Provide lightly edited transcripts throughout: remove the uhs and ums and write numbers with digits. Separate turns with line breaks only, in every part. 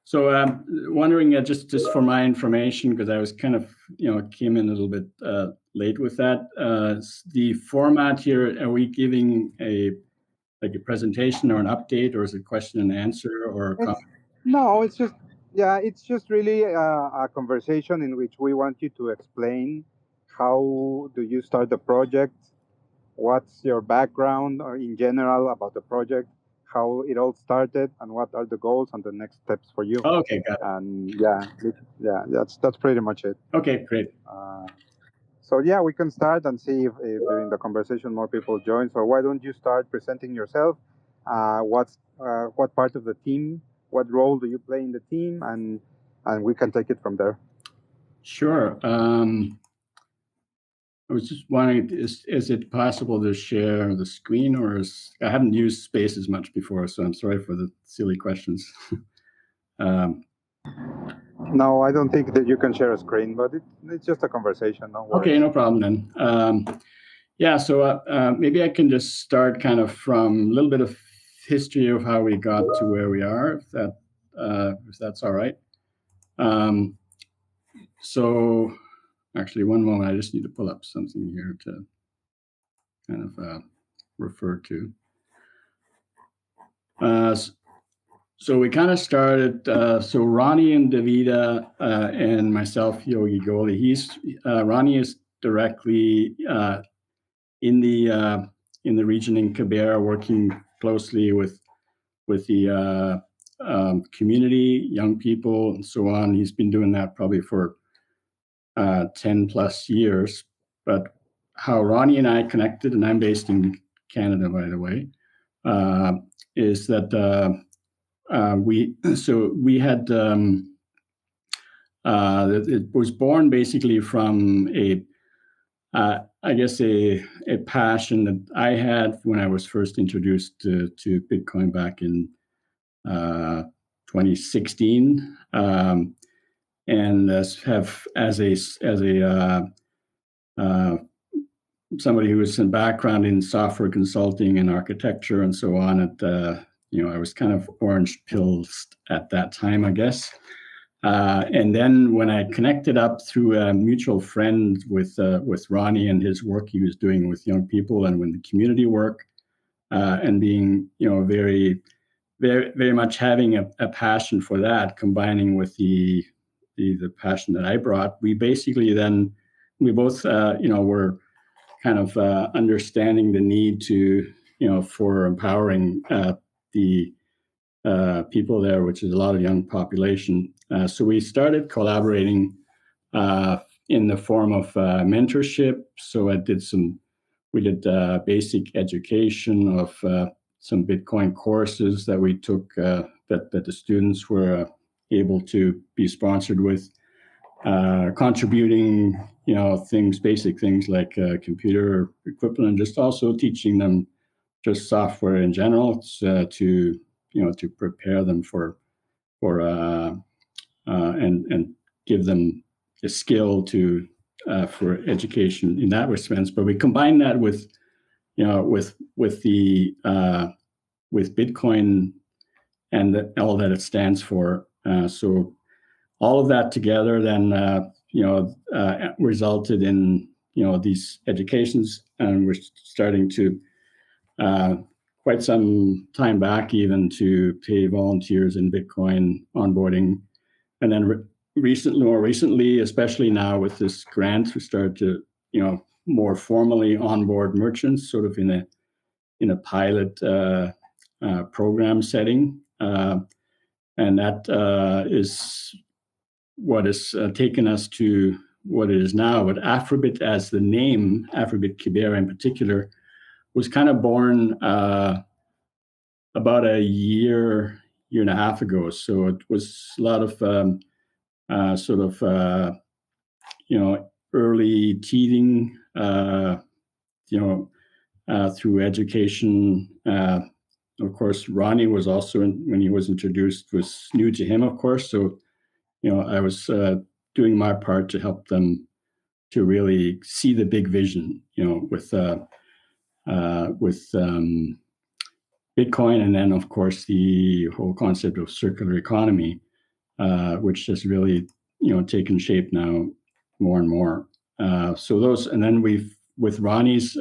So wondering, just for my information, because I was kind of, came in a little bit late with that. The format here, are we giving a presentation or an update, or is it question and answer or comment?
No, it's just really a conversation in which we want you to explain how do you start the project, what's your background or in general about the project, how it all started, and what are the goals and the next steps for you.
Oh, okay, got it.
And that's pretty much it.
Okay, great.
So we can start and see if during the conversation more people join. So why don't you start presenting yourself? What part of the team? What role do you play in the team? And we can take it from there.
Sure. I was just wondering, is it possible to share the screen, or I haven't used Spaces much before, so I'm sorry for the silly questions.
No, I don't think that you can share a screen, but it's just a conversation. No worries.
Okay, no problem then. So maybe I can just start kind of from a little bit of history of how we got to where we are, if that's all right. So actually, one moment, I just need to pull up something here to kind of refer to. So we kind of started, so Ronnie and Davida and myself, Yogi Goli. Ronnie is directly in the region in Kibera, working closely with the community, young people, and so on. He's been doing that probably for 10 plus years. But how Ronnie and I connected, and I'm based in Canada, by the way, is that we had it was born basically from I guess a passion that I had when I was first introduced to Bitcoin back in 2016, and as somebody who was in background in software consulting and architecture and so on, I was kind of orange pilled at that time, I guess. And then when I connected up through a mutual friend with Ronnie and his work he was doing with young people and with the community work, and being very, very, very much having a passion for that, combining with the passion that I brought, we basically then we both were kind of understanding the need to for empowering the people there, which is a lot of young population. So we started collaborating in the form of mentorship. So we did basic education of some Bitcoin courses that we took that the students were able to be sponsored with, contributing, basic things like computer equipment, and just also teaching them just software in general to prepare them for and give them a skill for education in that sense. But we combine that with Bitcoin and all that it stands for. So all of that together then resulted in these educations, and we're starting to quite some time back even to pay volunteers in Bitcoin onboarding. And then more recently, especially now with this grant, we started to, more formally onboard merchants sort of in a pilot program setting. And that is what has taken us to what it is now. But Afribit as the name, Afribit Kibera in particular, was kind of born about a year and a half ago. So it was a lot of early teething, through education. Of course, Ronnie was also, when he was introduced, was new to him, of course. So, I was doing my part to help them to really see the big vision, with Bitcoin, and then of course the whole concept of circular economy. which has really taken shape now more and more. So those, and then we've with Ronnie's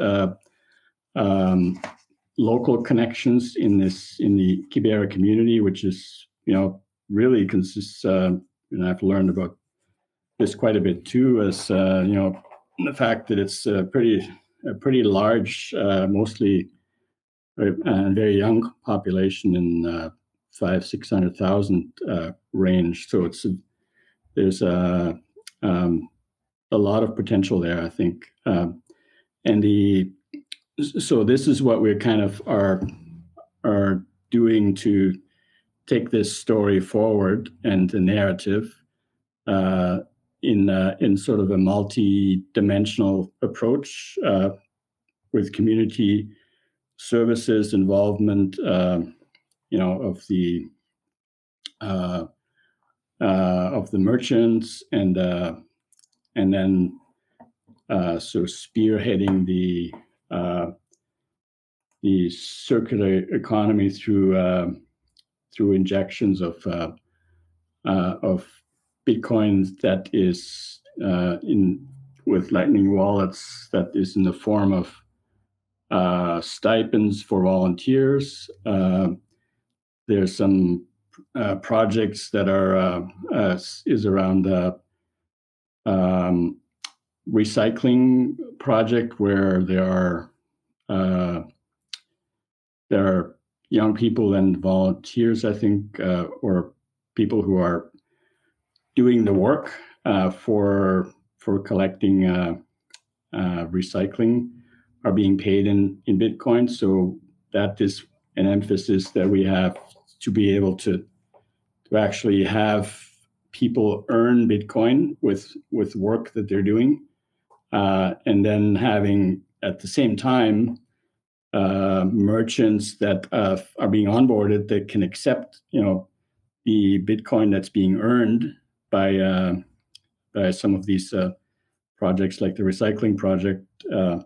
local connections in the Kibera community, which is really consists. And I've learned about this quite a bit too, as the fact that it's a pretty large, mostly very young population in 500,000-600,000 range. So there's a lot of potential there, I think. So this is what we're kind of are doing to take this story forward and the narrative in sort of a multi-dimensional approach with community services involvement, of the merchants, and then so spearheading the circular economy through injections of Bitcoin that is with Lightning wallets, that is in the form of stipends for volunteers. There's some projects that are is around recycling project where there are young people and volunteers, I think, or people who are doing the work for collecting recycling are being paid in Bitcoin. So that is an emphasis that we have to be able to actually have people earn Bitcoin with work that they're doing, and then having at the same time merchants that are being onboarded that can accept the Bitcoin that's being earned by some of these projects, like the recycling project. And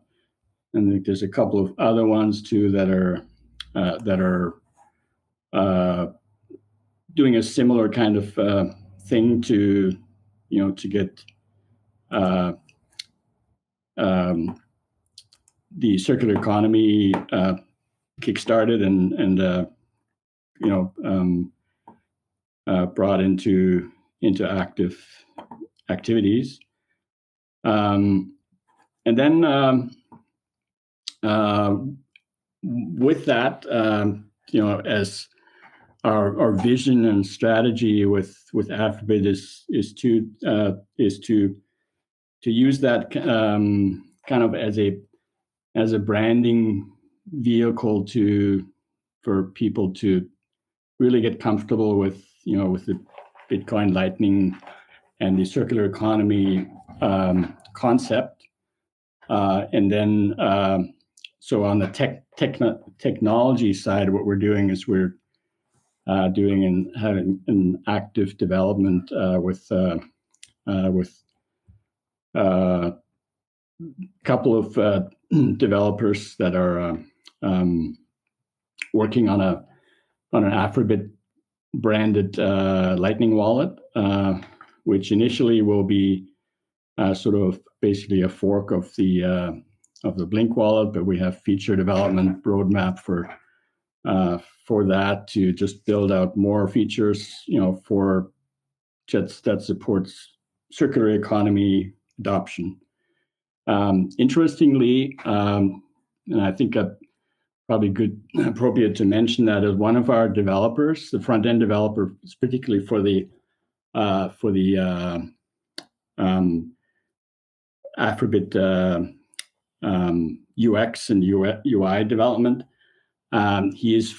I think there's a couple of other ones too that are doing a similar kind of thing to get the circular economy kickstarted and brought into active activities. And then with that, as our vision and strategy with Afribit is to use that kind of as a branding vehicle for people to really get comfortable with the Bitcoin, Lightning, and the circular economy concept, and then so on the technology side, what we're doing is we're doing and having an active development with a couple of developers that are working on an Afribit branded Lightning wallet, which initially will be sort of basically a fork of the Blink wallet, but we have feature development roadmap for that to just build out more features, for jets that supports circular economy adoption. Interestingly, and I think probably appropriate to mention that as one of our developers, the front end developer, particularly for the Afribit UX and UI development. His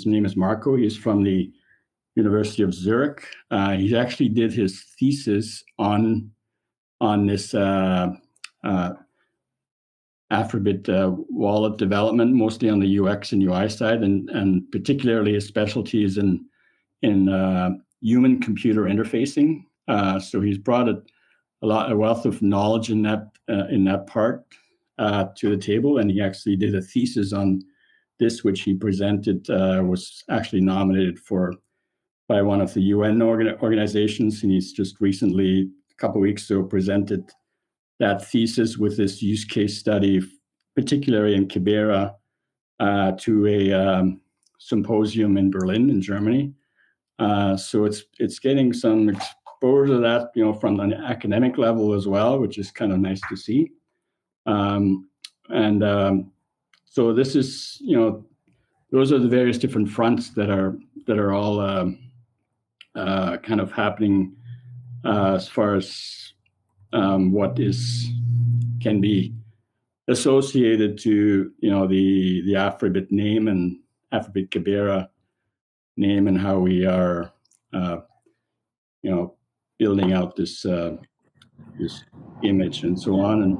name is Marco. He's from the University of Zurich. He actually did his thesis on this Afribit wallet development, mostly on the UX and UI side, and particularly his specialties in human-computer interfacing. So he's brought a wealth of knowledge in that part to the table, and he actually did a thesis on this, which he presented, was actually nominated for by one of the UN organizations, and he's just recently, a couple of weeks ago, presented that thesis with this use case study, particularly in Kibera, to a symposium in Berlin, in Germany. So it's getting some exposure to that, from an academic level as well, which is kind of nice to see. So this is, those are the various different fronts that are all kind of happening as far as what can be associated to the Afribit name and Afribit Kibera name, and how we are building out this image and so on. And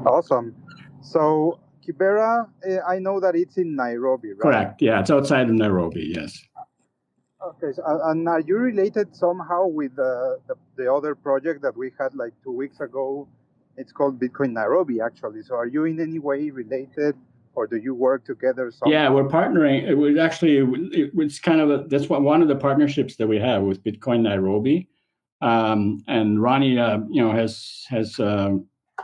Awesome. So Kibera, I know that it's in Nairobi, right?
correct, yeah, it's outside of Nairobi. Yes.
Okay, so, and are you related somehow with the other project that we had like 2 weeks ago? It's called Bitcoin Nairobi, actually. So are you in any way related, or do you work together somehow?
Yeah, we're partnering. It was actually, it's kind of that's one of the partnerships that we have with Bitcoin Nairobi. And Ronnie, has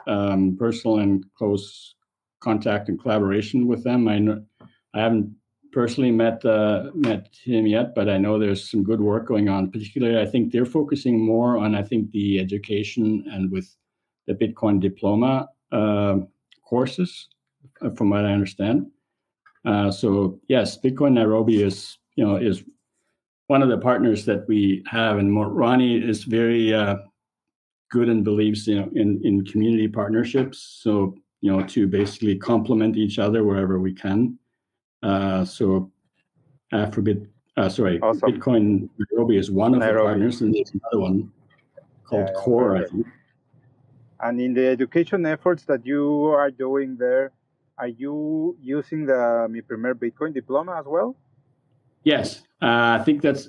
personal and close contact and collaboration with them. I haven't personally met him yet, but I know there's some good work going on. Particularly, I think they're focusing more on, the education and with the Bitcoin diploma courses, from what I understand. So yes, Bitcoin Nairobi is one of the partners that we have, and Ronnie is very good and believes in community partnerships. So to basically complement each other wherever we can. So Afribit,
Awesome.
Bitcoin Nairobi is one of the partners, and there's another one called Core, I think.
And in the education efforts that you are doing there, are you using the Mi Primer Bitcoin diploma as well?
Yes, I think that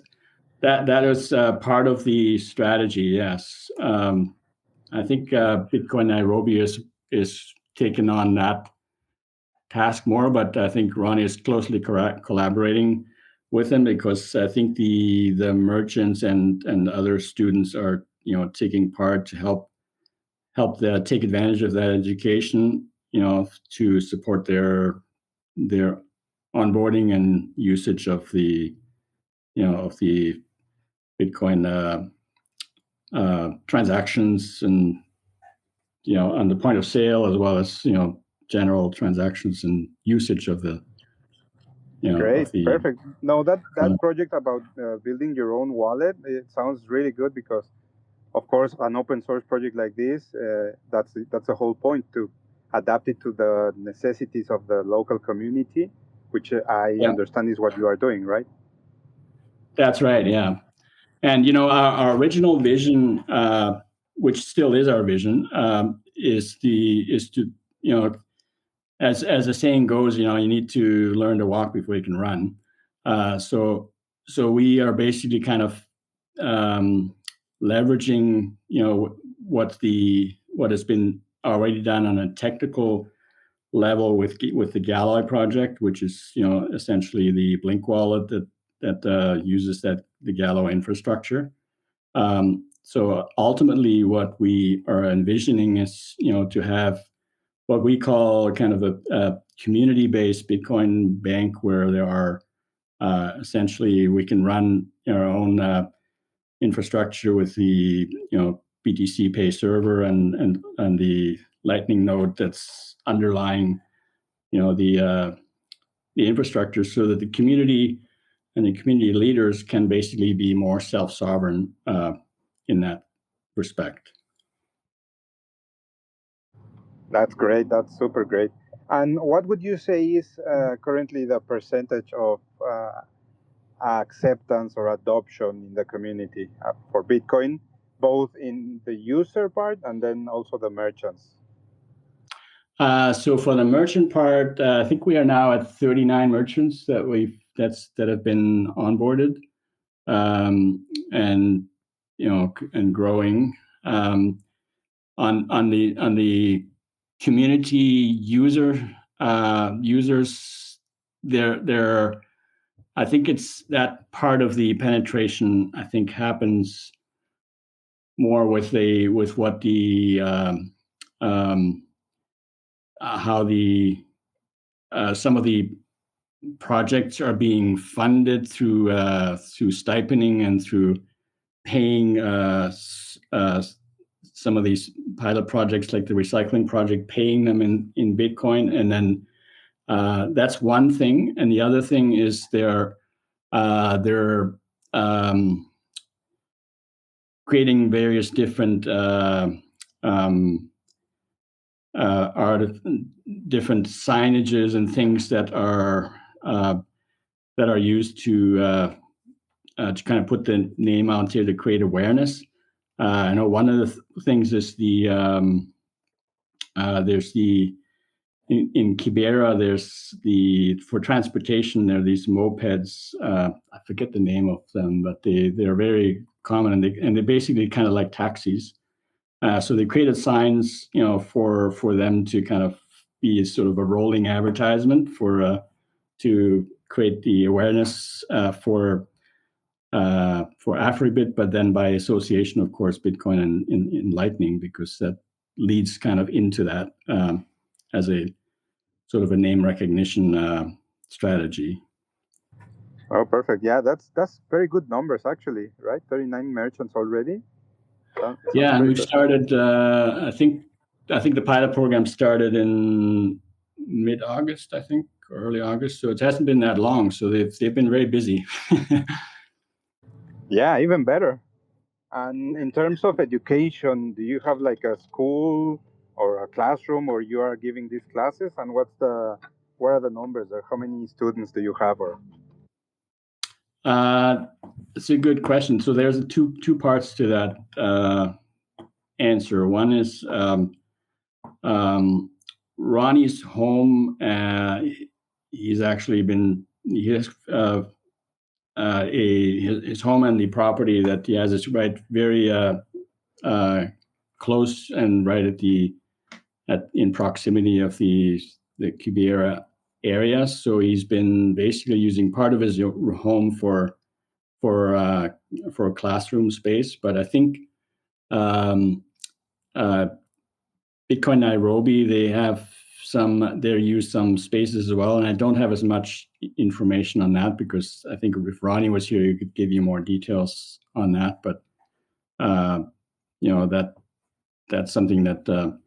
is part of the strategy. Yes, I think Bitcoin Nairobi is taking on that task more, but I think Ronnie is closely collaborating with him, because I think the merchants and other students are taking part to help take advantage of that education, to support their onboarding and usage of the Bitcoin transactions, and on the point of sale, as well as general transactions and usage of the
Great, perfect. No, that project about building your own wallet, it sounds really good, because of course an open source project like this, that's the whole point, to adapt it to the necessities of the local community, which I understand is what you are doing, right? That's
right, yeah. And our original vision, which still is our vision, is to as the saying goes, you need to learn to walk before you can run. So we are basically kind of leveraging what has been already done on a technical level with the Galloy project, which is essentially the Blink wallet that uses the Gallo infrastructure. So ultimately, what we are envisioning is to have what we call kind of a community-based Bitcoin bank, where there are essentially, we can run our own infrastructure with the BTC Pay server and the Lightning node that's underlying the infrastructure, so that the community and the community leaders can basically be more self-sovereign in that respect.
That's great. That's super great. And what would you say is currently the percentage of acceptance or adoption in the community for Bitcoin, both in the user part and then also the merchants?
So for the merchant part, I think we are now at 39 merchants that have been onboarded, and growing. On the community users, they're I think it's that part of the penetration, I think, happens more with what the um, how the some of the projects are being funded through stipending and through paying some of these pilot projects, like the recycling project, paying them in Bitcoin, and then that's one thing. And the other thing is they're creating various different art, different signages and things that are used to kind of put the name out here to create awareness. I know one of the things is there's the in Kibera, there's for transportation, there are these mopeds. I forget the name of them, but they're very common, and they basically kind of like taxis. So they created signs, for them to kind of be sort of a rolling advertisement to create the awareness for Afribit, but then by association, of course, Bitcoin and in Lightning, because that leads kind of into that as a sort of a name recognition strategy.
Oh, perfect. Yeah, that's very good numbers actually, right? 39 merchants already.
Yeah, and we've started. I think the pilot program started in mid-August, I think, or early August. So it hasn't been that long. So they've been very busy.
Yeah, even better. And in terms of education, do you have like a school or a classroom where you are giving these classes? And what are the numbers there? How many students do you have? Or
It's a good question. So there's two parts to that answer. One is Ronnie's home. He's actually been his home and the property that he has is right very close and right in proximity of the Kibera area. So he's been basically using part of his home for classroom space. But I think uh, Bitcoin Nairobi, they use some spaces as well, and I don't have as much information on that, because I think if Ronnie was here, he could give you more details on that. But that's something that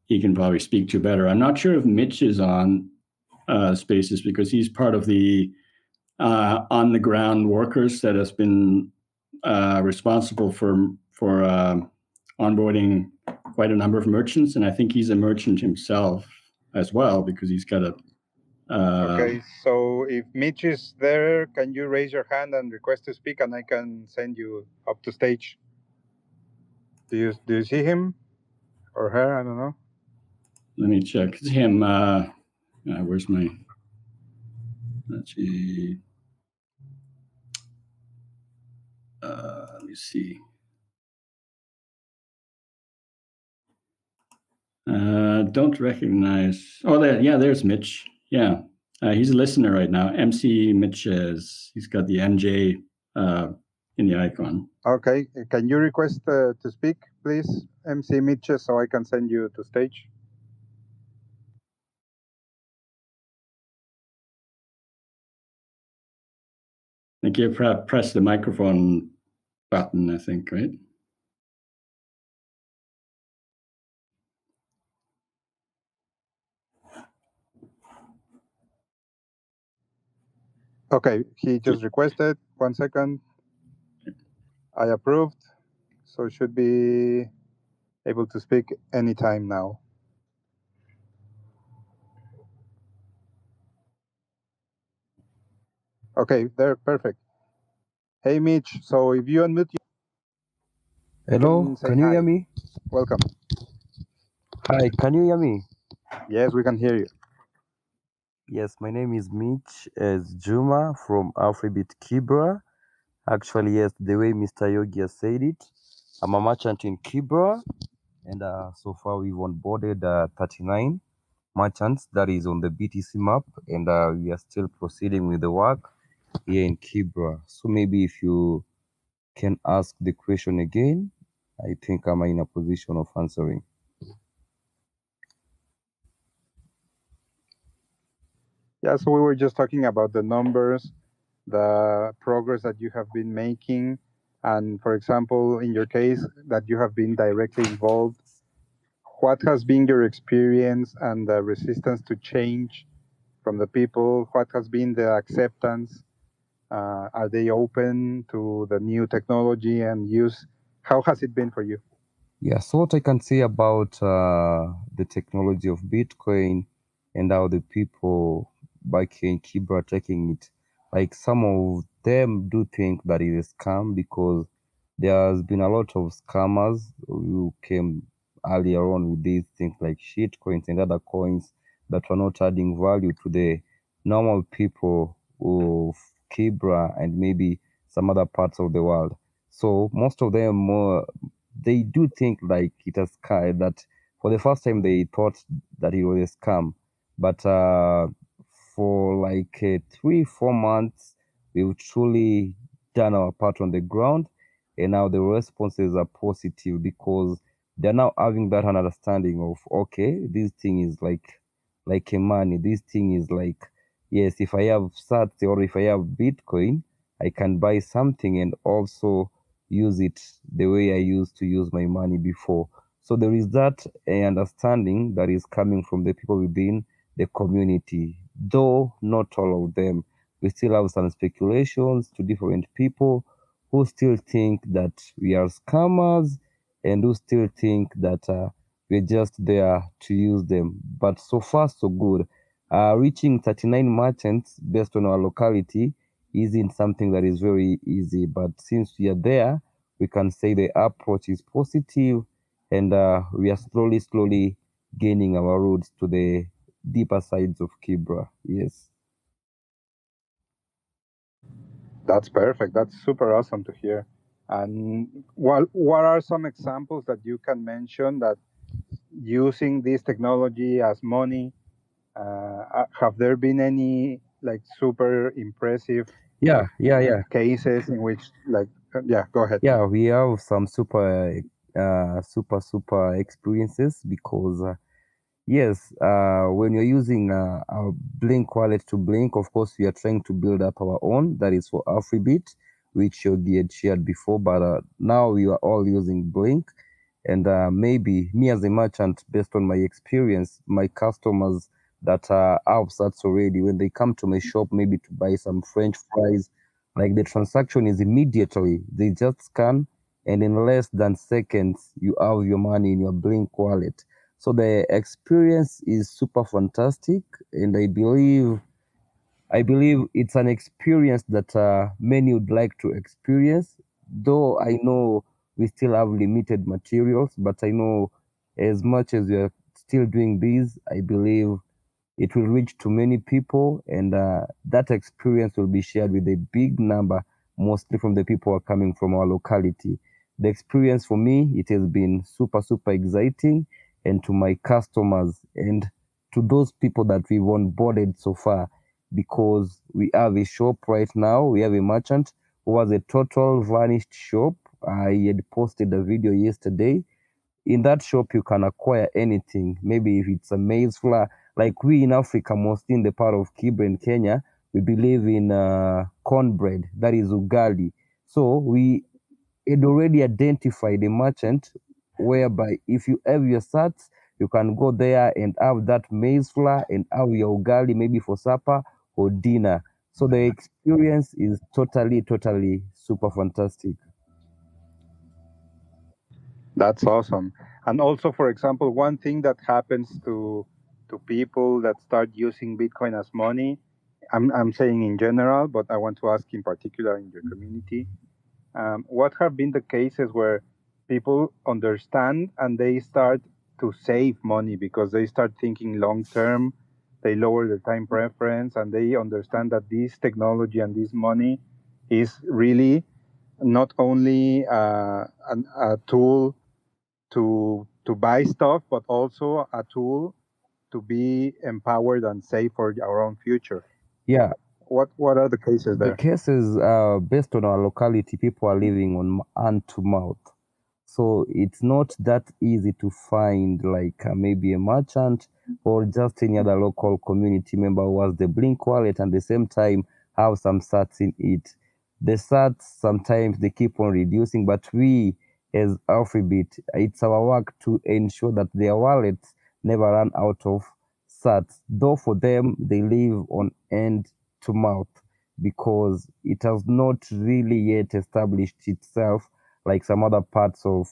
he can probably speak to better. I'm not sure if Mitch is on spaces, because he's part of the on the ground workers that has been responsible for onboarding quite a number of merchants, and I think he's a merchant himself as well, because he's got a.
okay, so if Mitch is there, can you raise your hand and request to speak, and I can send you up to stage? Do you see him or her? I don't know.
Let me check. It's him. Where's my? Let's see. Let me see. Don't recognize. Oh, there's Mitch. Yeah, he's a listener right now. MC Mitch he's got the MJ in the icon.
Okay, can you request to speak, please, MC Mitch, so I can send you to stage?
I think you press the microphone button, I think, right?
Okay, he just requested. 1 second. I approved, so should be able to speak anytime now. Okay, there, perfect. Hey, Mitch. So if you unmute,
Hello, can you hear me?
Welcome.
Hi, can you hear me?
Yes, we can hear you.
Yes, my name is Mitch as Juma from Afribit Kibera. Actually, yes, the way Mr. Yogi has said it, I'm a merchant in Kibera, and so far we've onboarded 39 merchants that is on the BTC map, and we are still proceeding with the work. here in Kibera. So maybe if you can ask the question again, I think I'm in a position of answering.
Yeah, so we were just talking about the numbers, the progress that you have been making, and for example, in your case, that you have been directly involved. What has been your experience and the resistance to change from the people? What has been the acceptance? Are they open to the new technology and use? How has it been for you?
Yeah, so what I can say about the technology of Bitcoin and how the people back here in Kibra are taking it, like some of them do think that it is scam because there has been a lot of scammers who came earlier on with these things like shit coins and other coins that were not adding value to the normal people of Kibra and maybe some other parts of the world. So most of them they do think like it has that for the first time they thought that it was a scam, but for like 3 4 months we've truly done our part on the ground, and now the responses are positive because they're now having that understanding of okay, this thing is like a money, this thing is like, yes, if I have sats or if I have Bitcoin, I can buy something and also use it the way I used to use my money before. So there is that understanding that is coming from the people within the community, though not all of them. We still have some speculations to different people who still think that we are scammers and who still think that we're just there to use them. But so far, so good. Reaching 39 merchants based on our locality isn't something that is very easy, but since we are there, we can say the approach is positive, and we are slowly gaining our roots to the deeper sides of Kibra. Yes.
That's perfect. That's super awesome to hear. And what are some examples that you can mention that using this technology as money, have there been any like super impressive
Yeah.
cases in which like yeah, go ahead.
Yeah, we have some super experiences because yes, when you're using our Blink wallet to Blink, of course, we are trying to build up our own. That is for Afribit, which Yogi had shared before. But now we are all using Blink. And maybe me as a merchant, based on my experience, my customers that are outside already, when they come to my shop, maybe to buy some French fries, like the transaction is immediately. They just scan, and in less than seconds, you have your money in your Blink wallet. So the experience is super fantastic, and I believe it's an experience that many would like to experience. Though I know we still have limited materials, but I know as much as we are still doing this, I believe it will reach to many people, and that experience will be shared with a big number, mostly from the people who are coming from our locality. The experience for me, it has been super exciting, and to my customers and to those people that we've onboarded so far, because we have a shop right now, we have a merchant who has a total vanished shop. I had posted a video yesterday. In that shop you can acquire anything, maybe if it's a maize flour, like we in Africa, mostly in the part of Kibra in Kenya, we believe in cornbread, that is ugali. So we had already identified a merchant whereby if you have your sats, you can go there and have that maize flour and have your ugali maybe for supper or dinner. So the experience is totally super fantastic.
That's awesome. And also, for example, one thing that happens to people that start using Bitcoin as money, I'm saying in general, but I want to ask in particular in your community, what have been the cases where people understand and they start to save money because they start thinking long term, they lower their time preference, and they understand that this technology and this money is really not only a tool to buy stuff, but also a tool to be empowered and save for our own future.
Yeah.
What are the cases
The
there?
cases are based on our locality. People are living on hand to mouth. So it's not that easy to find like maybe a merchant or just any other local community member who has the Blink wallet and at the same time have some sats in it. The sats sometimes they keep on reducing, but we as Afribit, it's our work to ensure that their wallets never run out of sats. Though for them, they live on end to mouth because it has not really yet established itself like some other parts of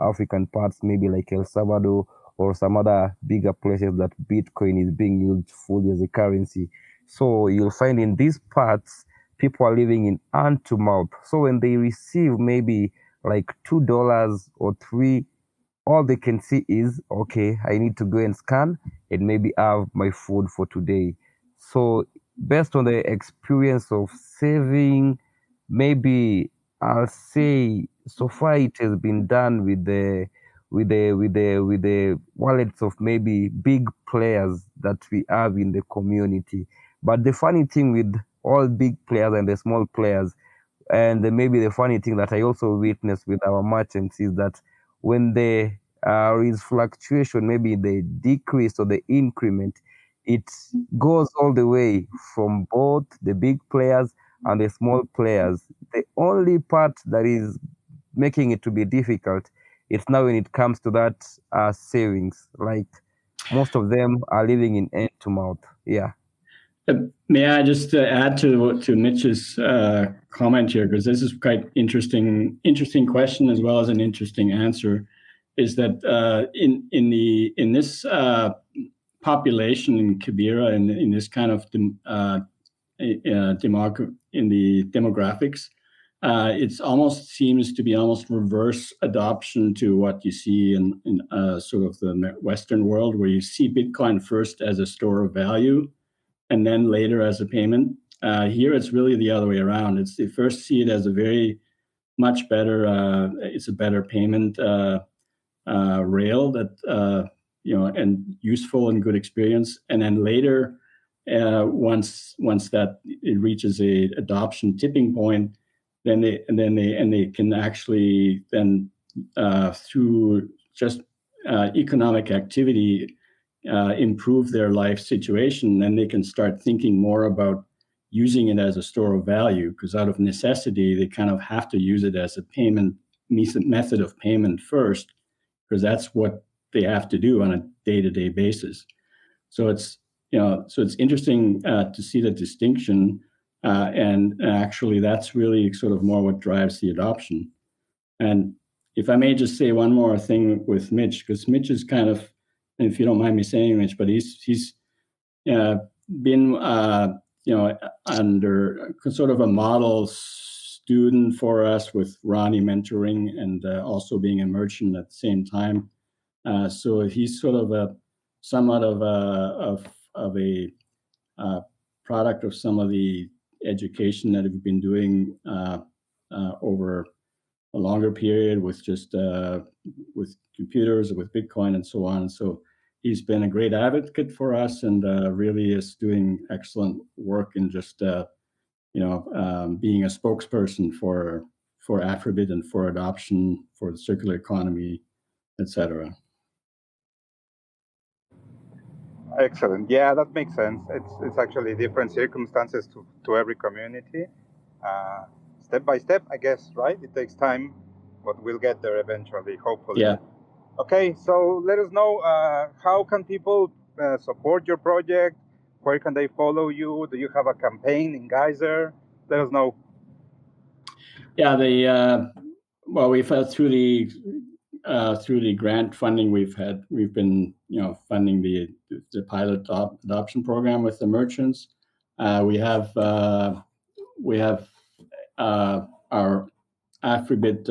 African parts, maybe like El Salvador or some other bigger places that Bitcoin is being used fully as a currency. So you'll find in these parts, people are living in hand to mouth. So when they receive maybe like $2 or three, all they can see is, okay, I need to go and scan and maybe have my food for today. So based on the experience of saving, maybe I'll say so far it has been done with the wallets of maybe big players that we have in the community. But the funny thing with all big players and the small players, and maybe the funny thing that I also witnessed with our merchants is that when there is fluctuation, maybe the decrease or the increment, it goes all the way from both the big players and the small players. The only part that is making it to be difficult is now when it comes to that savings. Like most of them are living in hand to mouth. Yeah.
May I just add to Mitch's comment here, because this is quite interesting question as well as an interesting answer. Is that in this population in Kibera and in this kind of in the demographics, it almost seems to be almost reverse adoption to what you see in sort of the Western world, where you see Bitcoin first as a store of value and then later as a payment. Here, it's really the other way around. They first see it as a very much better. It's a better payment rail that and useful and good experience. And then later, once that it reaches a adoption tipping point, then they can actually then through just economic activity improve their life situation. Then they can start thinking more about using it as a store of value, because out of necessity they kind of have to use it as a payment method of payment first, because that's what they have to do on a day-to-day basis. So it's interesting to see the distinction, and actually that's really sort of more what drives the adoption. And if I may just say one more thing with Mitch, because Mitch is kind of, if you don't mind me saying, Mitch, but he's been under sort of a model student for us with Ronnie mentoring and also being a merchant at the same time. So he's sort of somewhat of a product of some of the education that we've been doing over a longer period with just with computers, with Bitcoin, and so on. So he's been a great advocate for us, and really is doing excellent work in just being a spokesperson for Afribit and for adoption, for the circular economy, etc.
Excellent. Yeah, that makes sense. It's actually different circumstances to every community. Step by step, I guess, right? It takes time, but we'll get there eventually, hopefully.
Yeah.
Okay, so let us know how can people support your project? Where can they follow you? Do you have a campaign in Geyser? Let us know.
Yeah, we've had through the grant funding we've been funding the pilot adoption program with the merchants. We have our Afribit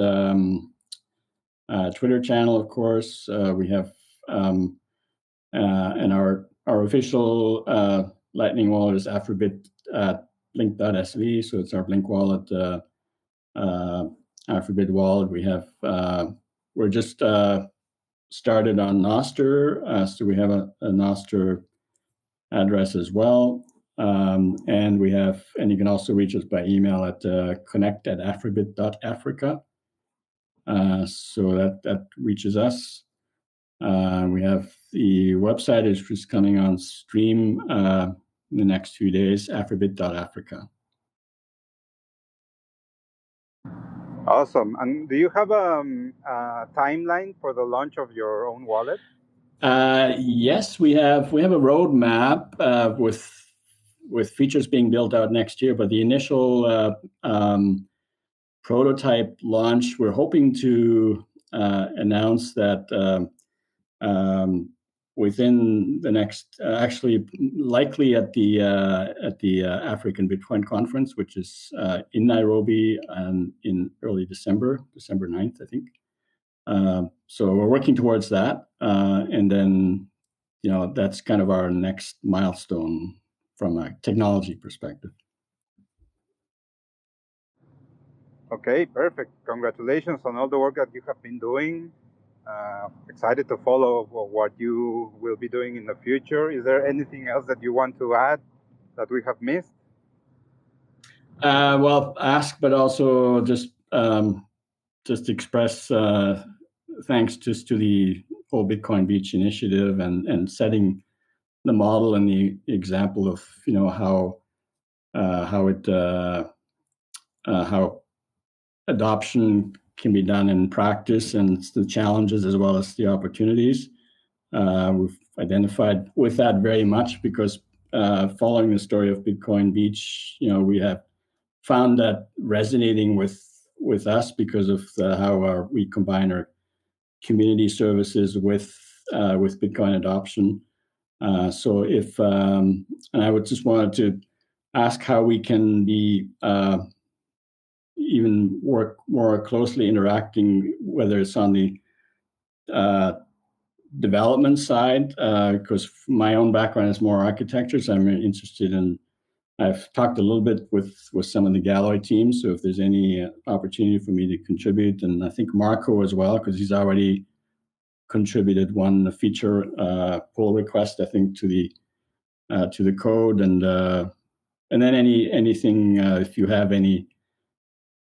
Twitter channel, of course. We have and our official Lightning wallet is Afribit Blink.sv, so it's our Blink wallet. Afribit wallet. We have we're just started on Nostr, so we have a Nostr address as well. And you can also reach us by email at connect@afribit.africa. So that reaches us. We have the website is just coming on stream in the next few days, afribit.africa.
Awesome. And do you have a timeline for the launch of your own wallet?
Yes, we have a roadmap with features being built out next year, but the initial prototype launch, we're hoping to announce that within the next, actually likely at the African Bitcoin Conference, which is in Nairobi in early December 9th, I think. So we're working towards that, and then that's kind of our next milestone from a technology perspective.
Okay, perfect. Congratulations on all the work that you have been doing. Excited to follow what you will be doing in the future. Is there anything else that you want to add that we have missed?
Well, ask, but also just express thanks just to the whole Bitcoin Beach initiative and setting the model and the example of how adoption can be done in practice, and the challenges as well as the opportunities. We've identified with that very much because following the story of Bitcoin Beach, we have found that resonating with us because of how we combine our community services with Bitcoin adoption. So if and I would just wanted to ask how we can be even work more closely interacting, whether it's on the development side, because my own background is more architecture, so I'm interested in. I've talked a little bit with some of the Galloy teams, so if there's any opportunity for me to contribute, and I think Marco as well, because he's already contributed one feature pull request, I think, to the code, and then anything if you have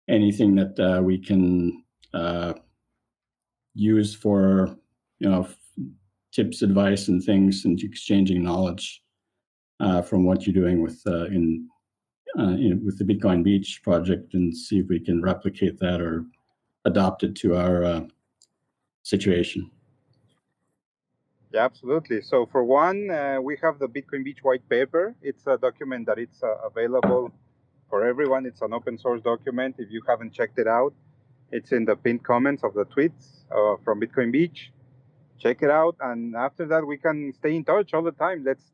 anything that we can use for tips, advice, and things, and exchanging knowledge from what you're doing with with the Bitcoin Beach project, and see if we can replicate that or adopt it to our situation.
Yeah, absolutely. So for one, we have the Bitcoin Beach white paper. It's a document that it's available for everyone. It's an open source document. If you haven't checked it out, it's in the pinned comments of the tweets from Bitcoin Beach. Check it out, and after that, we can stay in touch all the time. Let's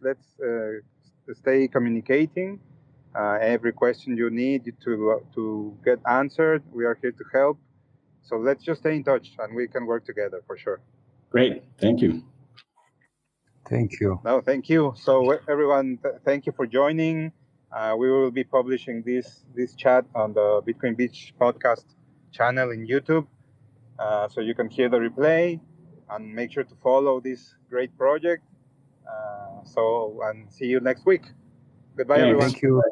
stay communicating. Every question you need to get answered, we are here to help. So let's just stay in touch, and we can work together for sure.
Great, thank you.
Thank you.
No, thank you. So everyone, thank you for joining. We will be publishing this chat on the Bitcoin Beach podcast channel in YouTube, so you can hear the replay, and make sure to follow this great project. And see you next week. Goodbye,
Thanks.
everyone.
Thank you.